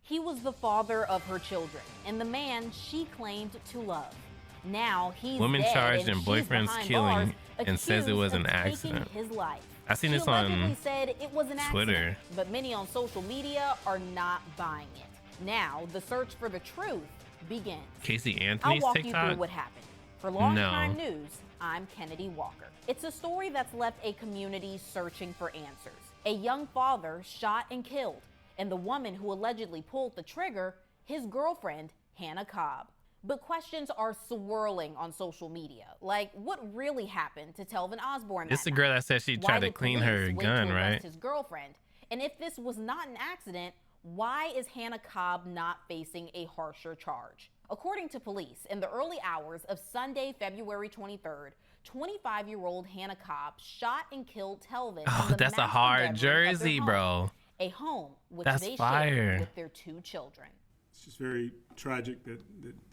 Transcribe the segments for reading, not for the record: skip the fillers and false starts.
He was the father of her children and the man she claimed to love. Now he's Woman dead charged and in she's boyfriend's behind killing bars, and says it was an accused of taking accident. his life. I seen She this allegedly on said it was an Twitter. accident, but many on social media are not buying it. Now the search for the truth begins. Casey I'll Anthony's walk you TikTok. through what happened. For Longtime No. News, I'm Kennedy Walker. It's a story that's left a community searching for answers. A young father shot and killed, and the woman who allegedly pulled the trigger, his girlfriend, Hannah Cobb. But questions are swirling on social media, like what really happened to Telvin Osborne? This is the that girl night? that said she Why tried to did clean police her wait gun, to arrest right? his girlfriend? And if this was not an accident, why is Hannah Cobb not facing a harsher charge? According to police, in the early hours of Sunday, February 23rd, 25-year-old Hannah Cobb shot and killed Telvin. Oh, that's a hard jersey, bro. A home which That's they fire. shared with their 2 children. It's just very tragic that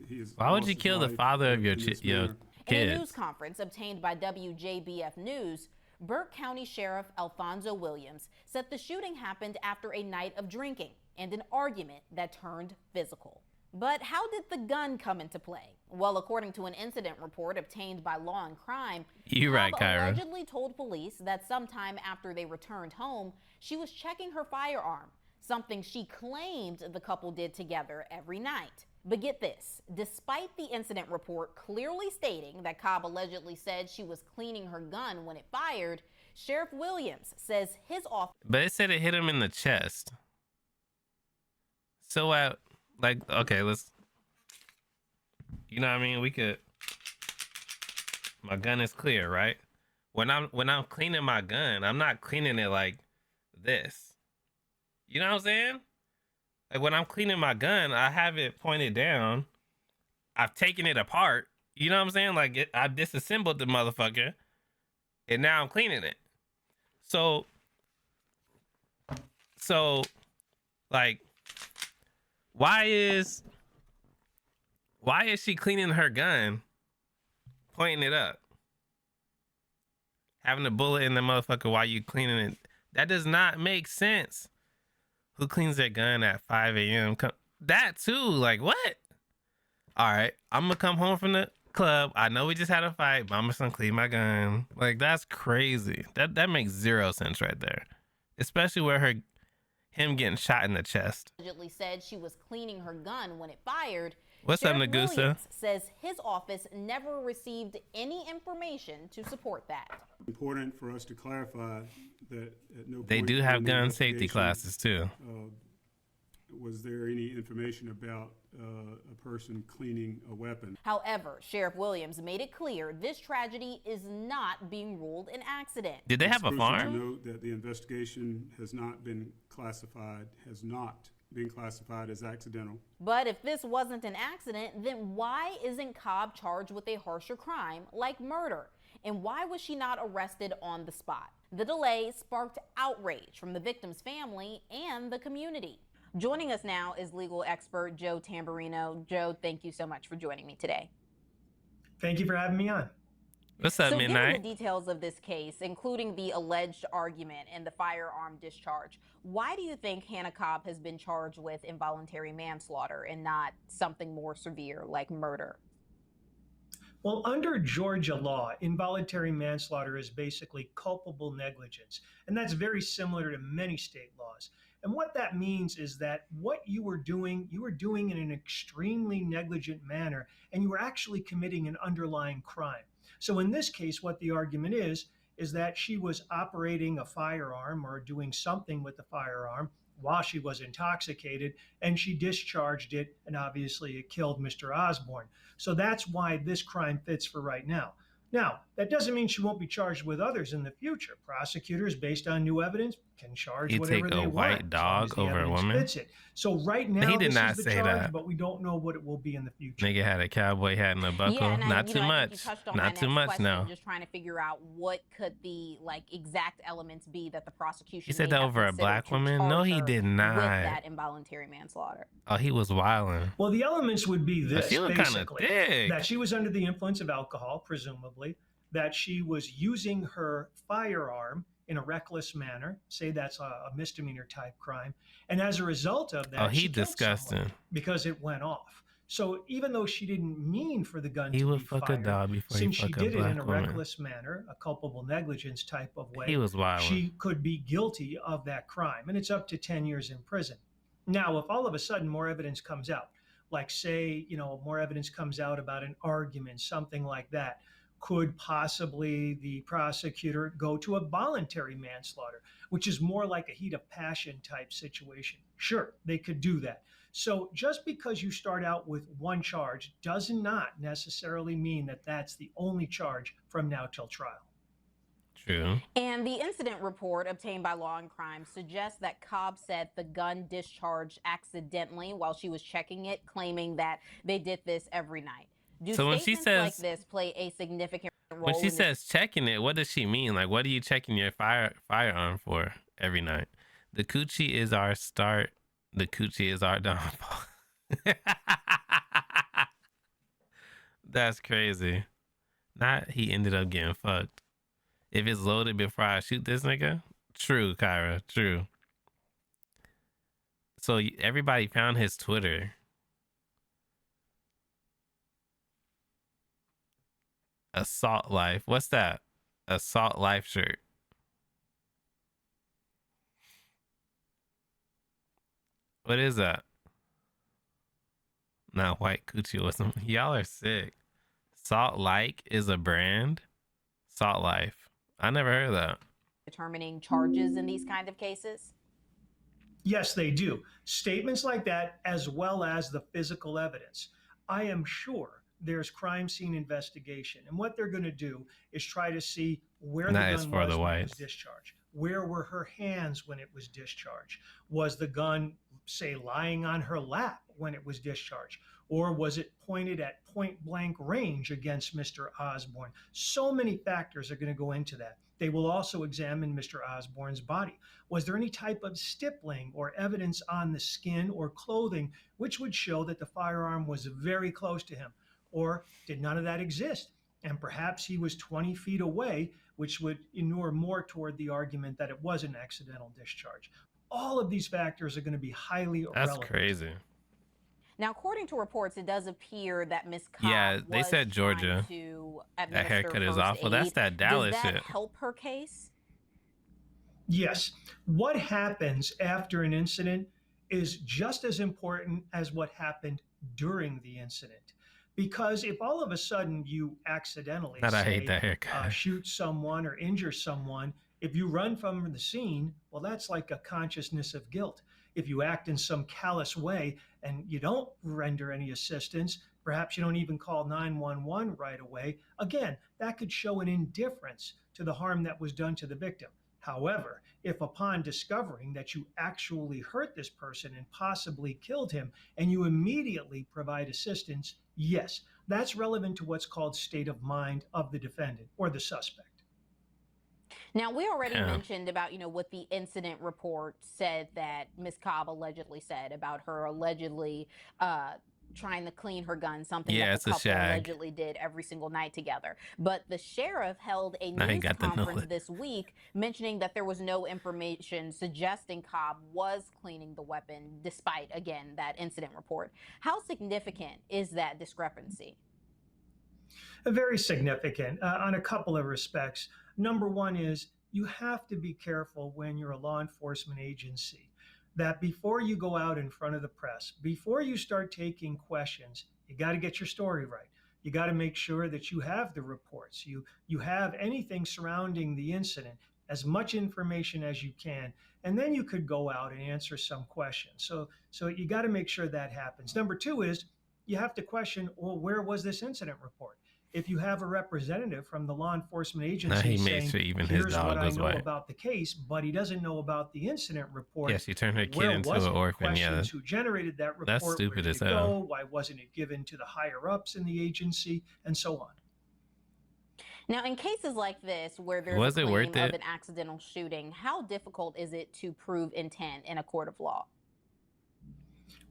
he is. Why would you kill the father of your In a kids? news conference obtained by WJBF News, Burke County Sheriff Alfonso Williams said the shooting happened after a night of drinking and an argument that turned physical. But how did the gun come into play? Well, according to an incident report obtained by Law and Crime, You right, Cobb Kyra. allegedly told police that sometime after they returned home, she was checking her firearm, something she claimed the couple did together every night. But get this, despite the incident report clearly stating that Cobb allegedly said she was cleaning her gun when it fired, Sheriff Williams says his office... But it said it hit him in the chest. So okay, let's, you know what I mean? We could, my gun is clear, right? When I'm cleaning my gun, I'm not cleaning it like this. You know what I'm saying? Like when I'm cleaning my gun, I have it pointed down. I've taken it apart. You know what I'm saying? Like I disassembled the motherfucker and now I'm cleaning it. So like, why is she cleaning her gun, pointing it up, having a bullet in the motherfucker while you cleaning it? That does not make sense. Who cleans their gun at 5 a.m.? That too, like what? All right, I'm gonna come home from the club. I know we just had a fight, but I'm just gonna clean my gun. Like that's crazy. That makes zero sense right there, especially where him getting shot in the chest. Allegedly said she was cleaning her gun when it fired. What's up, Sheriff Nagusa? Williams says his office never received any information to support that. Important for us to clarify that at no point They do have during the gun safety investigation, classes too. Was there any information about a person cleaning a weapon? However, Sheriff Williams made it clear this tragedy is not being ruled an accident. Did they It's have a crucial to farm? note that the investigation has not been classified as accidental. But if this wasn't an accident, then why isn't Cobb charged with a harsher crime like murder? And why was she not arrested on the spot? The delay sparked outrage from the victim's family and the community. Joining us now is legal expert Joe Tamburino. Joe, thank you so much for joining me today. Thank you for having me on. What's up, So given Midnight? the details of this case, including the alleged argument and the firearm discharge, why do you think Hannah Cobb has been charged with involuntary manslaughter and not something more severe like murder? Well, under Georgia law, involuntary manslaughter is basically culpable negligence, and that's very similar to many state laws. And what that means is that what you were doing in an extremely negligent manner, and you were actually committing an underlying crime. So in this case, what the argument is that she was operating a firearm or doing something with the firearm while she was intoxicated, and she discharged it, and obviously it killed Mr. Osborne. So that's why this crime fits for right now. Now, that doesn't mean she won't be charged with others in the future. Prosecutors, based on new evidence, can charge You whatever take they a want. white dog as long as the over a evidence woman? fits it. So right now, He did this not is the say charge, that. but we don't know what it will be in the future. Nigga had a cowboy hat and a buckle. Yeah, and Not you too know, I think much. you touched on Not my too next much question, now. just trying to figure out what could the exact elements be that the prosecution. He said may that have over a considered black to woman? No, charge he her did with not. that involuntary manslaughter. Oh, he was wilding. Well, the elements would be this, she was kind of basically, thick. that she was under the influence of alcohol, presumably, that she was using her firearm in a reckless manner, say that's a misdemeanor type crime, and as a result of Oh, that, he she killed someone disgusting. because it went off. So even though she didn't mean for the gun He to would be fuck a fired, dog before he since she fuck a did it in a black woman. reckless manner, a culpable negligence type of He way, was wild. she could be guilty of that crime, and it's up to 10 years in prison. Now, if all of a sudden more evidence comes out, like say, more evidence comes out about an argument, something like that, could possibly the prosecutor go to a voluntary manslaughter, which is more like a heat of passion type situation? Sure, they could do that. So just because you start out with one charge does not necessarily mean that that's the only charge from now till trial. True. And the incident report obtained by Law and Crime suggests that Cobb said the gun discharged accidentally while she was checking it, claiming that they did this every night. Do So when she statements says like this play a significant role when she in says checking it, what does she mean? Like, what are you checking your firearm for every night? The coochie is our start. The coochie is our downfall. That's crazy. Not he ended up getting fucked. If it's loaded before I shoot this nigga, true, Kyra, true. So everybody found his Twitter. Assault Life. What's that? Assault Life shirt. What is that? Not white coochie with some. Y'all are sick. Salt Like is a brand. Salt Life. I never heard of that. determining charges in these kind of cases? Yes, they do. Statements like that, as well as the physical evidence. I am sure there's crime scene investigation. And what they're going to do is try to see where the gun was when it was discharged. Where were her hands when it was discharged? Was the gun, say, lying on her lap when it was discharged? Or was it pointed at point blank range against Mr. Osborne? So many factors are going to go into that. They will also examine Mr. Osborne's body. Was there any type of stippling or evidence on the skin or clothing which would show that the firearm was very close to him? Or did none of that exist? And perhaps he was 20 feet away, which would inure more toward the argument that it was an accidental discharge. All of these factors are going to be highly relevant. That's crazy. Now, according to reports, it does appear that Ms. Cobb Yeah, they was said Georgia. to That haircut is first awful. That's aid. that Dallas Does that shit. help her case? Yes. What happens after an incident is just as important as what happened during the incident. Because if all of a sudden you accidentally I hate that haircut. shoot someone or injure someone, if you run from the scene, well, that's like a consciousness of guilt. If you act in some callous way and you don't render any assistance, perhaps you don't even call 911 right away, again, that could show an indifference to the harm that was done to the victim. However, if upon discovering that you actually hurt this person and possibly killed him, and you immediately provide assistance, yes, that's relevant to what's called state of mind of the defendant or the suspect. Now, we already mentioned about, what the incident report said that Ms. Cobb allegedly said about her allegedly trying to clean her gun, something that the couple allegedly did every single night together. But the sheriff held a news conference this week mentioning that there was no information suggesting Cobb was cleaning the weapon, despite, again, that incident report. How significant is that discrepancy? Very significant on a couple of respects. Number one is you have to be careful when you're a law enforcement agency that before you go out in front of the press, before you start taking questions, you got to get your story right. You got to make sure that you have the reports, you have anything surrounding the incident, as much information as you can, and then you could go out and answer some questions. So you got to make sure that happens. Number two is you have to question, well, where was this incident report? If you have a representative from the law enforcement agency saying, here's what I know about the case, but he doesn't know about the incident report. Yes, you turned her kid into an orphan. Yeah, who generated that report? That's stupid as hell. Why wasn't it given to the higher ups in the agency, and so on? Now, in cases like this, where there's a claim of an accidental shooting, how difficult is it to prove intent in a court of law?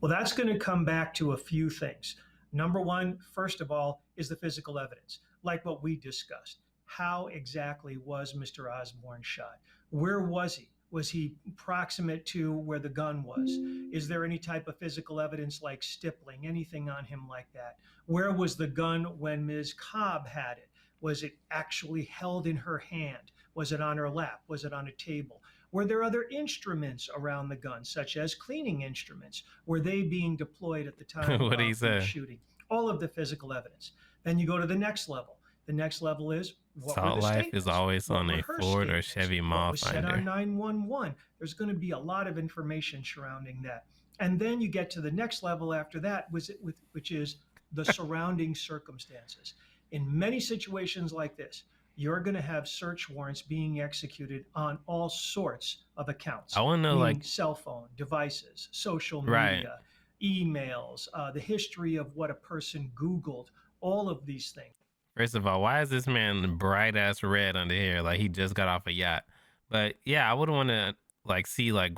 Well, that's going to come back to a few things. Number one, first of all, is the physical evidence, like what we discussed. How exactly was Mr. Osborne shot? Where was he? Was he proximate to where the gun was? Is there any type of physical evidence like stippling, anything on him like that? Where was the gun when Ms. Cobb had it? Was it actually held in her hand? Was it on her lap? Was it on a table? Were there other instruments around the gun, such as cleaning instruments? Were they being deployed at the time What do you of the say? shooting? All of the physical evidence. Then you go to the next level. The next level is, what were Salt the Life statements? is always What on were a her Ford or statements? Chevy What was said on Mallfinder. 911? There's going to be a lot of information surrounding that. And then you get to the next level after that, which is the surrounding circumstances. In many situations like this, you're going to have search warrants being executed on all sorts of accounts, I want to know, meaning like, cell phone devices, social right. media, emails, the history of what a person Googled, all of these things. First of all, why is this man bright ass red under here? Like he just got off a yacht. But yeah, I would want to like see like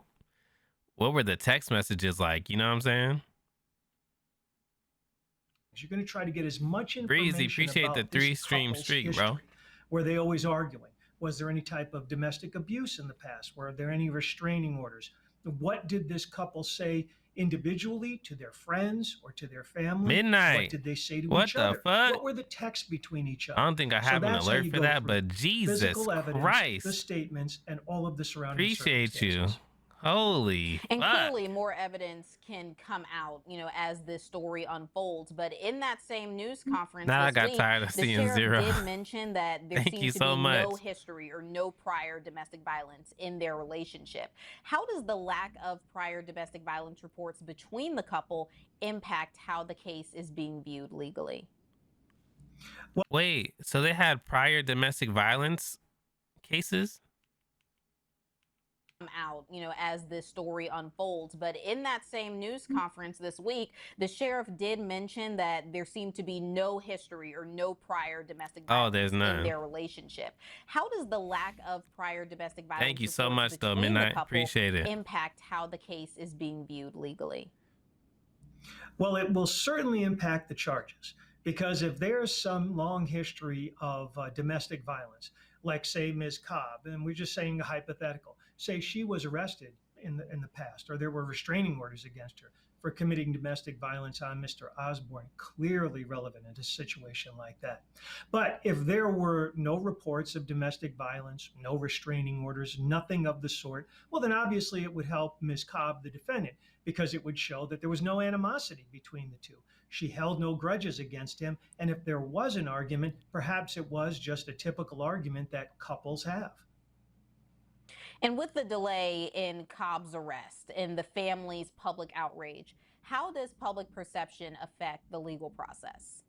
what were the text messages like? You know what I'm saying? You're going to try to get as much Breezy, information appreciate the about this 3-stream couple's streak, history. bro. Were they always arguing? Was there any type of domestic abuse in the past? Were there any restraining orders? What did this couple say individually to their friends or to their family? Midnight. What did they say to What each the other? fuck? What were the texts between each other? I don't think I So have an that's how alert you for go that, through but Jesus physical evidence, Christ. the statements, and all of the surrounding Appreciate you. circumstances. Holy And fuck. clearly more evidence can come out, as this story unfolds. But in that same news conference Now I this got week, tired of the seeing sheriff zero. did mention that there Thank you seems to so be no much. history or no prior domestic violence in their relationship. How does the lack of prior domestic violence reports between the couple impact how the case is being viewed legally? Wait, so they had prior domestic violence cases? Out, as this story unfolds. But in that same news conference this week, the sheriff did mention that there seemed to be no history or no prior domestic violence there's in none. their relationship. How does the lack of prior domestic violence Thank you so reports much, though, between the Midnight. couple Appreciate it. impact how the case is being viewed legally? Well, it will certainly impact the charges, because if there's some long history of domestic violence, like say Ms. Cobb, and we're just saying a hypothetical, say she was arrested in the past, or there were restraining orders against her for committing domestic violence on Mr. Osborne, clearly relevant in a situation like that. But if there were no reports of domestic violence, no restraining orders, nothing of the sort, well, then obviously it would help Ms. Cobb, the defendant, because it would show that there was no animosity between the two. She held no grudges against him. And if there was an argument, perhaps it was just a typical argument that couples have. And with the delay in Cobb's arrest and the family's public outrage, how does public perception affect the legal process?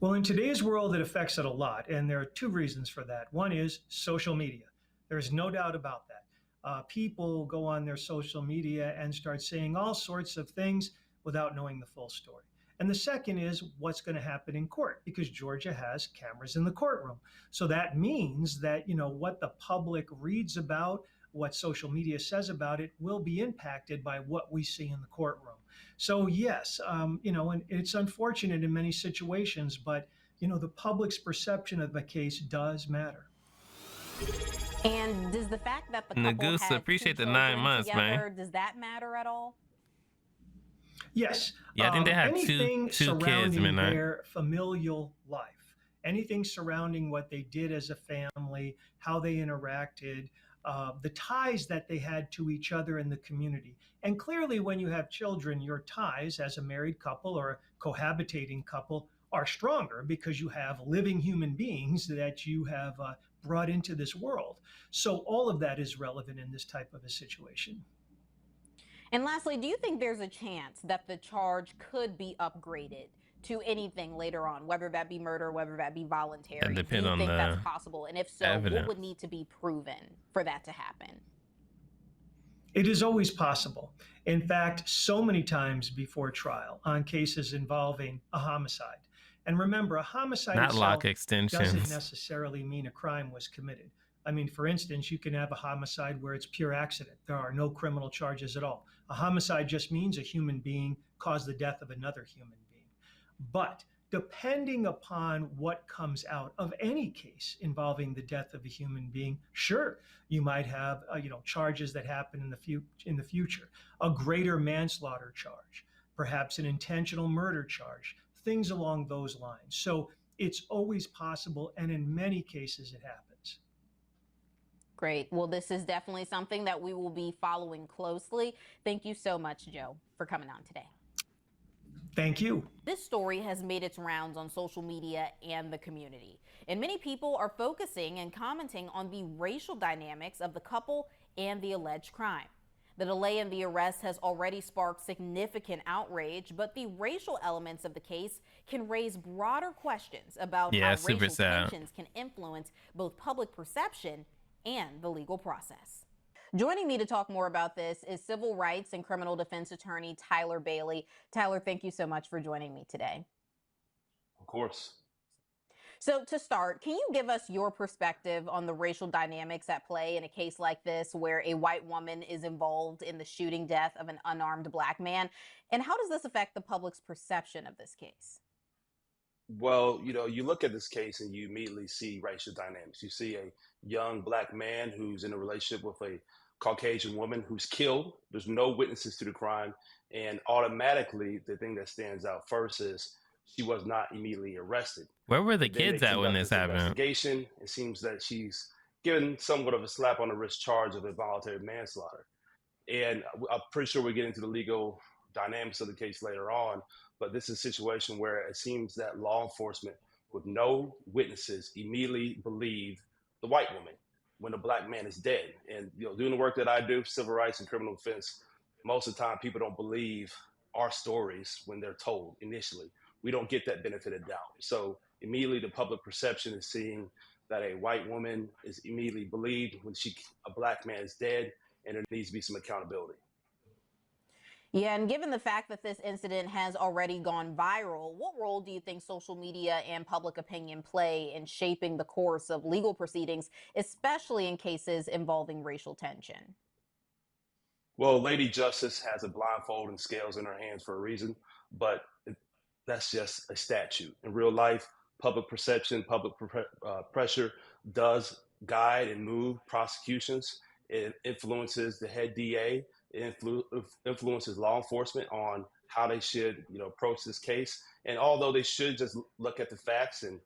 Well, in today's world, it affects it a lot. And there are two reasons for that. One is social media. There's no doubt about that. People go on their social media and start saying all sorts of things without knowing the full story. And the second is what's going to happen in court, because Georgia has cameras in the courtroom. So that means that, what the public reads about, what social media says about it will be impacted by what we see in the courtroom. So yes, and it's unfortunate in many situations, but, the public's perception of the case does matter. And does the fact that the couple Nagusa, had appreciate two the 9 children months, together, man. does that matter at all? Yes. Yeah, I think they had anything two kids, surrounding Midnight. their familial life, anything surrounding what they did as a family, how they interacted, the ties that they had to each other in the community. And clearly, when you have children, your ties as a married couple or a cohabitating couple are stronger because you have living human beings that you have brought into this world. So all of that is relevant in this type of a situation. And lastly, do you think there's a chance that the charge could be upgraded to anything later on, whether that be murder, whether that be voluntary? That depend do you on think the that's possible? And if so, evidence. what would need to be proven for that to happen? It is always possible. In fact, so many times before trial on cases involving a homicide. And remember, a homicide Not itself lock doesn't extensions. necessarily mean a crime was committed. I mean, for instance, you can have a homicide where it's pure accident. There are no criminal charges at all. A homicide just means a human being caused the death of another human being. But depending upon what comes out of any case involving the death of a human being, sure, you might have charges that happen in the future, a greater manslaughter charge, perhaps an intentional murder charge, things along those lines. So it's always possible, and in many cases it happens. Great. Well, this is definitely something that we will be following closely. Thank you so much, Joe, for coming on today. Thank you. This story has made its rounds on social media and the community, and many people are focusing and commenting on the racial dynamics of the couple and the alleged crime. The delay in the arrest has already sparked significant outrage, but the racial elements of the case can raise broader questions about how racial tensions can influence both public perception and the legal process. Joining me to talk more about this is civil rights and criminal defense attorney Tyler Bailey. Tyler, thank you so much for joining me today. Of course. So to start, can you give us your perspective on the racial dynamics at play in a case like this where a white woman is involved in the shooting death of an unarmed black man? And how does this affect the public's perception of this case? Well, you look at this case and you immediately see racial dynamics. You see a young black man who's in a relationship with a Caucasian woman who's killed. There's no witnesses to the crime. And automatically, the thing that stands out first is she was not immediately arrested. Where were the Then they kids at when conduct this this happened? investigation. It seems that she's given somewhat of a slap on the wrist charge of involuntary manslaughter. And I'm pretty sure we'll get into the legal dynamics of the case later on, but this is a situation where it seems that law enforcement, with no witnesses, immediately believe the white woman when the black man is dead. And doing the work that I do, civil rights and criminal defense, most of the time people don't believe our stories when they're told initially. We don't get that benefit of doubt. So immediately the public perception is seeing that a white woman is immediately believed when a black man is dead, and there needs to be some accountability. Yeah, and given the fact that this incident has already gone viral, what role do you think social media and public opinion play in shaping the course of legal proceedings, especially in cases involving racial tension? Well, Lady Justice has a blindfold and scales in her hands for a reason, but that's just a statute. In real life, public perception, pressure does guide and move prosecutions. It influences the head DA. It influences law enforcement on how they should, approach this case. And although they should just look at the facts and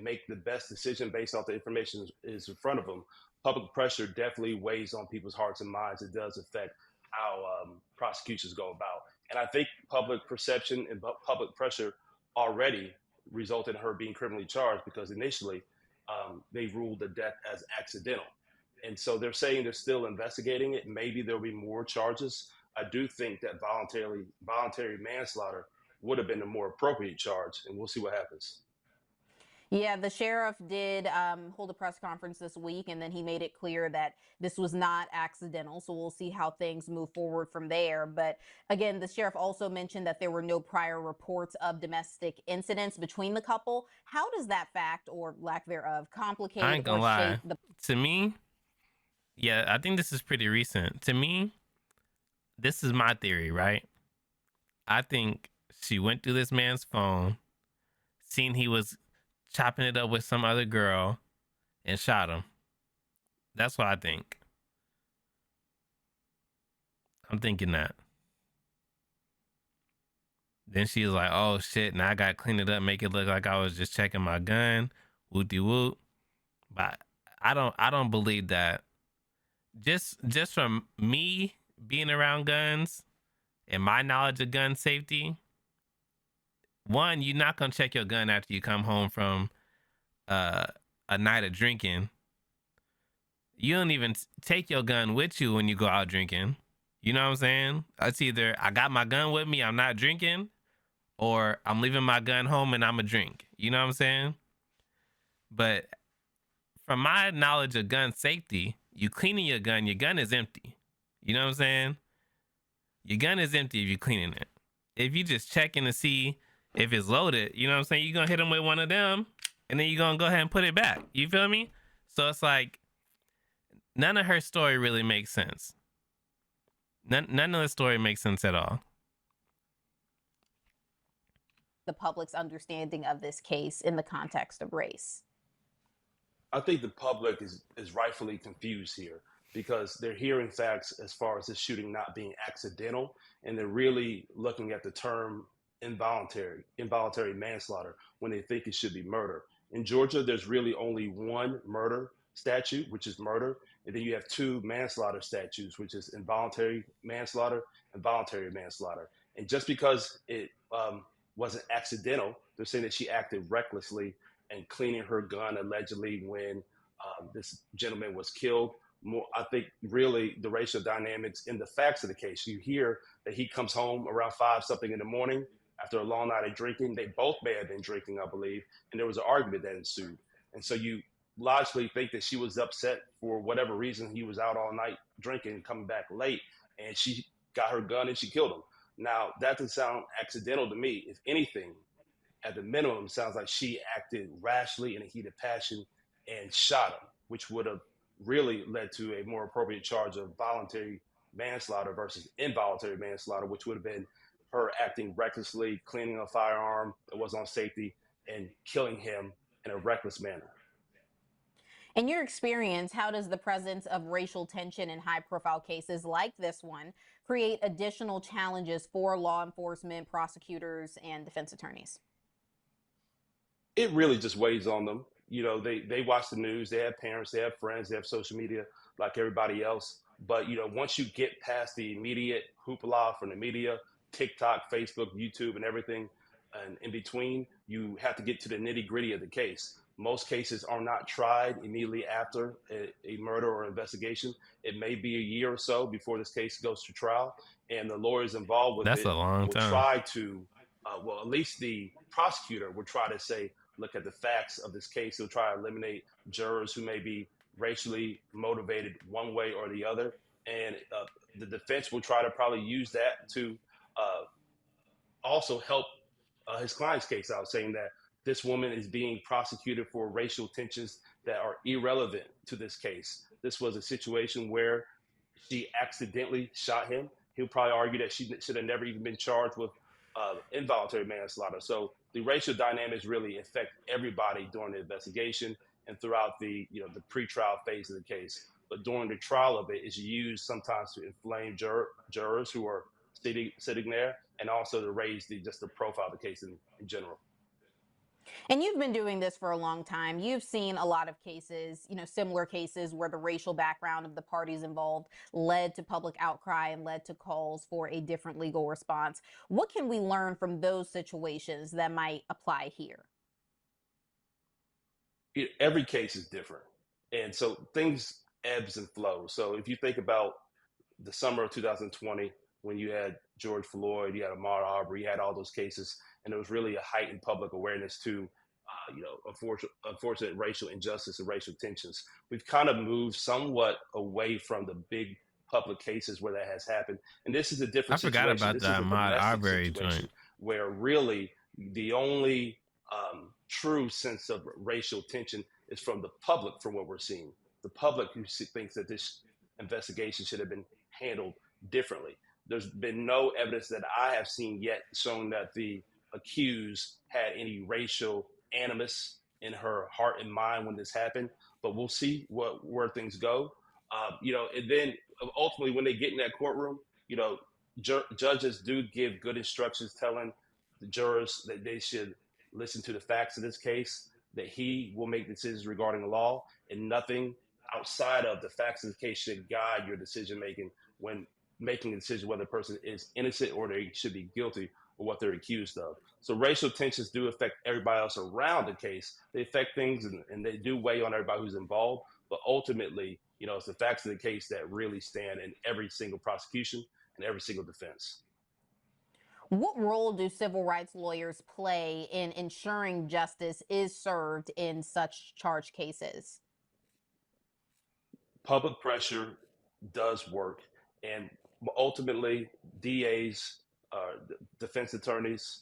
make the best decision based off the information is in front of them, public pressure definitely weighs on people's hearts and minds. It does affect how prosecutions go about. And I think public perception and public pressure already resulted in her being criminally charged because initially they ruled the death as accidental. And so they're saying they're still investigating it. Maybe there'll be more charges. I do think that voluntary manslaughter would have been a more appropriate charge, and we'll see what happens. Yeah, the sheriff did hold a press conference this week, and then he made it clear that this was not accidental. So we'll see how things move forward from there. But again, the sheriff also mentioned that there were no prior reports of domestic incidents between the couple. How does that fact or lack thereof complicate I ain't gonna or lie. shape the... To me, yeah, I think this is pretty recent. To me, this is my theory, right? I think she went through this man's phone, seen he was chopping it up with some other girl, and shot him. That's what I think. I'm thinking that. Then she was like, oh shit, now I gotta clean it up, make it look like I was just checking my gun. Whoop-de-whoop. But I don't believe that. Just from me being around guns and my knowledge of gun safety, one, you're not gonna check your gun after you come home from a night of drinking. You don't even take your gun with you when you go out drinking. You know what I'm saying? It's either I got my gun with me, I'm not drinking, or I'm leaving my gun home and I'm a drink. You know what I'm saying? But from my knowledge of gun safety, you cleaning your gun is empty. You know what I'm saying? Your gun is empty if you're cleaning it. If you just checking to see if it's loaded, you know what I'm saying? You're going to hit them with one of them, and then you're going to go ahead and put it back. You feel me? So it's like, none of her story really makes sense. None of the story makes sense at all. the public's understanding of this case in the context of race? I think the public is rightfully confused here because they're hearing facts as far as this shooting not being accidental, and they're really looking at the term involuntary manslaughter when they think it should be murder. In Georgia, there's really only one murder statute, which is murder, and then you have two manslaughter statutes, which is involuntary manslaughter and voluntary manslaughter. And just because it wasn't accidental, they're saying that she acted recklessly and cleaning her gun allegedly when this gentleman was killed. More, I think really the racial dynamics in the facts of the case. You hear that he comes home around 5 something in the morning after a long night of drinking. They both may have been drinking, I believe, and there was an argument that ensued. And so you logically think that she was upset for whatever reason. He was out all night drinking and coming back late, and she got her gun and she killed him. Now that doesn't sound accidental to me. If anything, at the minimum, sounds like she acted rashly in a heat of passion and shot him, which would have really led to a more appropriate charge of voluntary manslaughter versus involuntary manslaughter, which would have been her acting recklessly, cleaning a firearm that was on safety, and killing him in a reckless manner. In your experience, how does the presence of racial tension in high profile cases like this one create additional challenges for law enforcement, prosecutors, and defense attorneys? It really just weighs on them. You know, they watch the news, they have parents, they have friends, they have social media like everybody else. But you know, once you get past the immediate hoopla from the media, TikTok, Facebook, YouTube, and everything, and in between, you have to get to the nitty gritty of the case. Most cases are not tried immediately after a murder or investigation. It may be a year or so before this case goes to trial, and the lawyers involved with That's it a long will time. try to, well, at least the prosecutor will try to say, look at the facts of this case. He'll try to eliminate jurors who may be racially motivated one way or the other. And the defense will try to probably use that to uh, also help his client's case out, saying that this woman is being prosecuted for racial tensions that are irrelevant to this case. This was a situation where she accidentally shot him. He'll probably argue that she should have never even been charged with involuntary manslaughter. So the racial dynamics really affect everybody during the investigation and throughout the the pretrial phase of the case. But during the trial of it, is used sometimes to inflame jurors who are sitting there, and also to raise the profile of the case in general. And you've been doing this for a long time. You've seen a lot of cases, similar cases where the racial background of the parties involved led to public outcry and led to calls for a different legal response. What can we learn from those situations that might apply here? Every case is different, and so things ebbs and flows. So if you think about the summer of 2020, when you had George Floyd, you had Ahmaud Arbery, you had all those cases, and there was really a heightened public awareness to, unfortunate racial injustice and racial tensions. We've kind of moved somewhat away from the big public cases where that has happened, and this is a I different forgot situation. about This the is a Ahmaud domestic Arbery joint. situation where really the only true sense of racial tension is from the public, from what we're seeing. The public who thinks that this investigation should have been handled differently. There's been no evidence that I have seen yet showing that the accused had any racial animus in her heart and mind when this happened. But we'll see where things go. And then ultimately when they get in that courtroom, you know, judges do give good instructions, telling the jurors that they should listen to the facts of this case, that he will make decisions regarding the law, and nothing outside of the facts of the case should guide your decision making when making a decision whether a person is innocent or they should be guilty of what they're accused of. So racial tensions do affect everybody else around the case. They affect things, and they do weigh on everybody who's involved. But ultimately, it's the facts of the case that really stand in every single prosecution and every single defense. What role do civil rights lawyers play in ensuring justice is served in such charged cases? Public pressure does work, and ultimately, DAs, defense attorneys,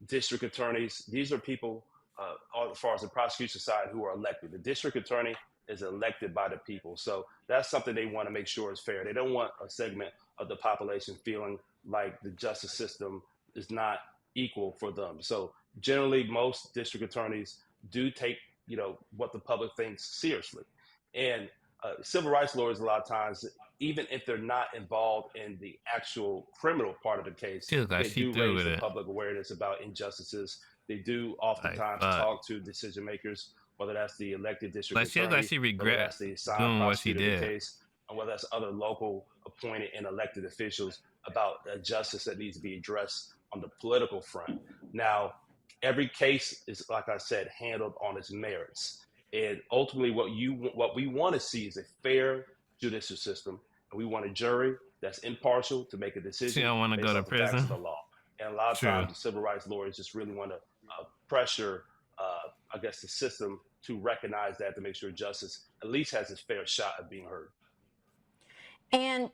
district attorneys, these are people, as far as the prosecution side, who are elected. The district attorney is elected by the people. So that's something they want to make sure is fair. They don't want a segment of the population feeling like the justice system is not equal for them. So generally, most district attorneys do take what the public thinks seriously, and civil rights lawyers a lot of times, even if they're not involved in the actual criminal part of the case, She looked like they she do threw raise with the it. public awareness about injustices. They do Like oftentimes fuck. talk to decision makers, whether that's the elected district Like she looked like attorney, she whether regret that's the assigned doing what she prosecutor of the did. case, and whether that's other local appointed and elected officials about justice that needs to be addressed on the political front. Now, every case is, like I said, handled on its merits. And ultimately, what we want to see is a fair judicial system, and we want a jury that's impartial to make a She decision don't want to go based to off the facts prison. of the law. And a lot of True. times, the civil rights lawyers just really want to pressure, I guess, the system to recognize that, to make sure justice at least has its fair shot of being heard. And,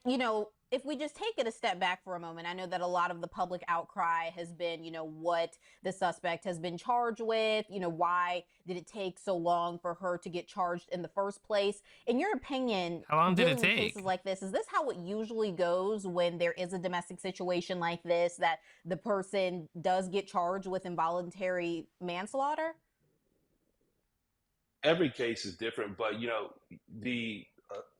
if we just take it a step back for a moment, I know that a lot of the public outcry has been, what the suspect has been charged with, why did it take so long for her to get charged in the first place? In your opinion, How long did it dealing with take? cases like this, is this how it usually goes when there is a domestic situation like this, that the person does get charged with involuntary manslaughter? Every case is different, but the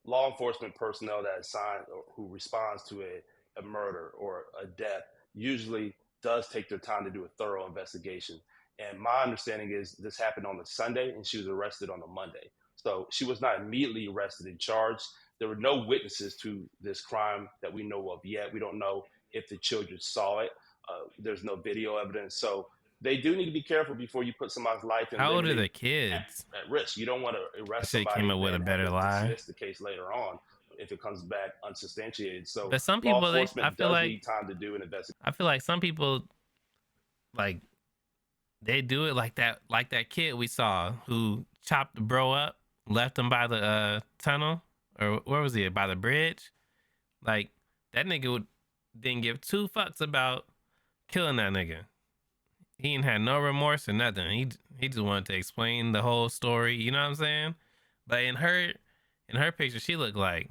law enforcement personnel that is assigned or who responds to a murder or a death usually does take their time to do a thorough investigation. And my understanding is this happened on the Sunday and she was arrested on the Monday. So she was not immediately arrested and charged. There were no witnesses to this crime that we know of yet. We don't know if the children saw it. There's no video evidence. So they do need to be careful before you put somebody's life and How old are liberty the kids? at risk. You don't want to I arrest should have came somebody up with a and have better to lie. dismiss the case later on if it comes back unsubstantiated. So But some law people, I enforcement feel does like, need time to do an investigation. I feel like some people, like, they do it like that kid we saw who chopped the bro up, left him by the tunnel, or where was he? By the bridge. Like that nigga didn't give two fucks about killing that nigga. He ain't had no remorse or nothing. He just wanted to explain the whole story. You know what I'm saying? But in her picture, she looked like,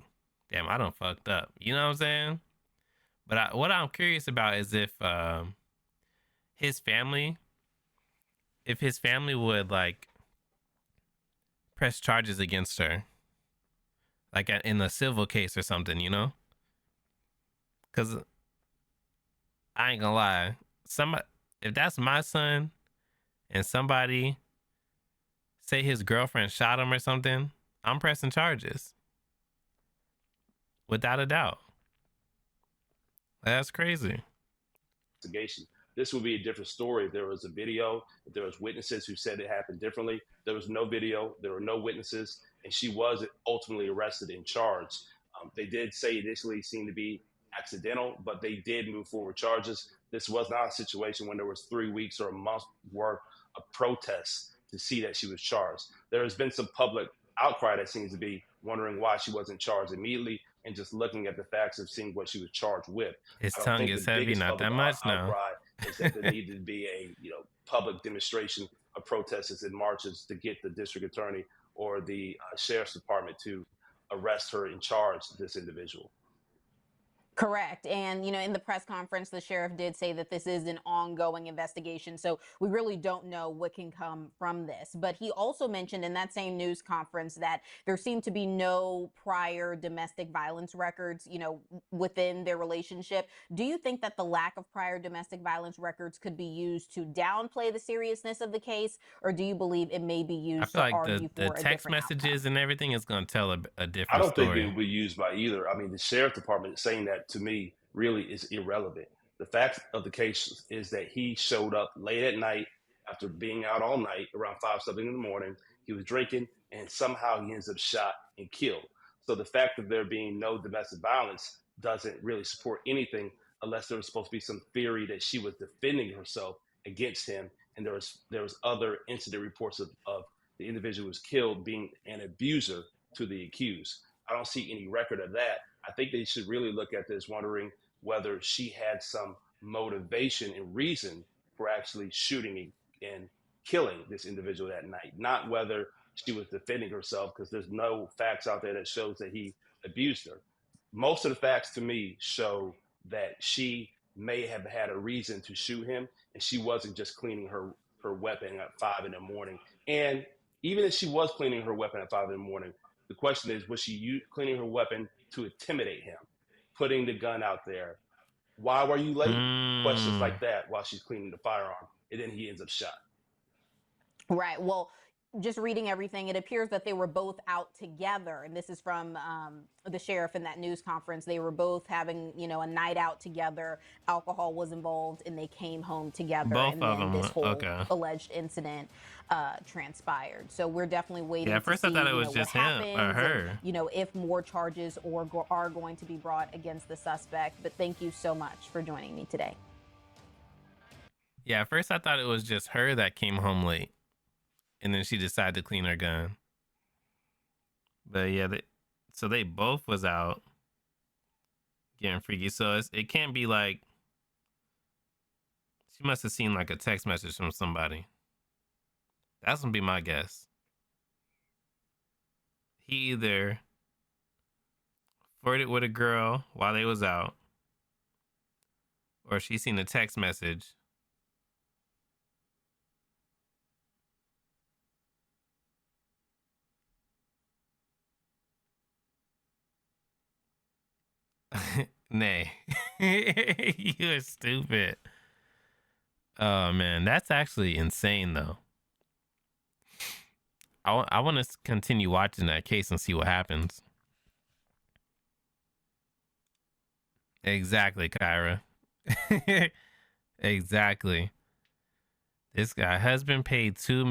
damn, I done fucked up. You know what I'm saying? But what I'm curious about is if his family, would like press charges against her, like in a civil case or something, Because I ain't gonna lie, if that's my son and somebody say his girlfriend shot him or something, I'm pressing charges without a doubt. That's crazy. This would be a different story if there was a video, if there was witnesses who said it happened differently. There was no video, there were no witnesses, and she was ultimately arrested and charged. They did say initially it seemed to be accidental, but they did move forward charges. This was not a situation when there was 3 weeks or a month worth of protests to see that she was charged. There has been some public outcry that seems to be wondering why she wasn't charged immediately, and just looking at the facts of seeing what she was charged with. His I don't tongue think is the heavy, biggest not public that much now. outcry is that there needed to be a public demonstration of protesters and marches to get the district attorney or the sheriff's department to arrest her and charge this individual. Correct. And, in the press conference, the sheriff did say that this is an ongoing investigation. So we really don't know what can come from this. But he also mentioned in that same news conference that there seemed to be no prior domestic violence records, within their relationship. Do you think that the lack of prior domestic violence records could be used to downplay the seriousness of the case? Or do you believe it may be I used feel to like argue the for a text different outcome? messages and everything is going to tell a different I don't think story. it will be used by either. I mean, the sheriff department saying that to me really is irrelevant. The fact of the case is that he showed up late at night after being out all night around 5 something in the morning. He was drinking and somehow he ends up shot and killed. So the fact of there being no domestic violence doesn't really support anything unless there was supposed to be some theory that she was defending herself against him. And there was other incident reports of the individual who was killed being an abuser to the accused. I don't see any record of that. I think they should really look at this wondering whether she had some motivation and reason for actually shooting and killing this individual that night, not whether she was defending herself, because there's no facts out there that shows that he abused her. Most of the facts to me show that she may have had a reason to shoot him, and she wasn't just cleaning her weapon at 5 in the morning. And even if she was cleaning her weapon at 5 in the morning, the question is, was she cleaning her weapon to intimidate him, putting the gun out there? Why were you late? Questions Mm. like that while she's cleaning the firearm, and then he ends up shot. Right. Well, just reading everything, it appears that they were both out together. And this is from the sheriff in that news conference. They were both having, a night out together. Alcohol was involved, and they came home together. Both And of then this them. whole Okay. alleged incident transpired. So we're definitely waiting Yeah, at first to I see, thought it was what just him happens, or her. and, if more charges are going to be brought against the suspect. But thank you so much for joining me today. Yeah, at first I thought it was just her that came home late, and then she decided to clean her gun. But yeah, so they both was out getting freaky. So it can't be like she must have seen like a text message from somebody. That's gonna be my guess. He either flirted with a girl while they was out, or she seen a text message. Nay. You're stupid. Oh man, that's actually insane though. I want to continue watching that case and see what happens. Exactly, Kyra. Exactly. This guy has been paid $2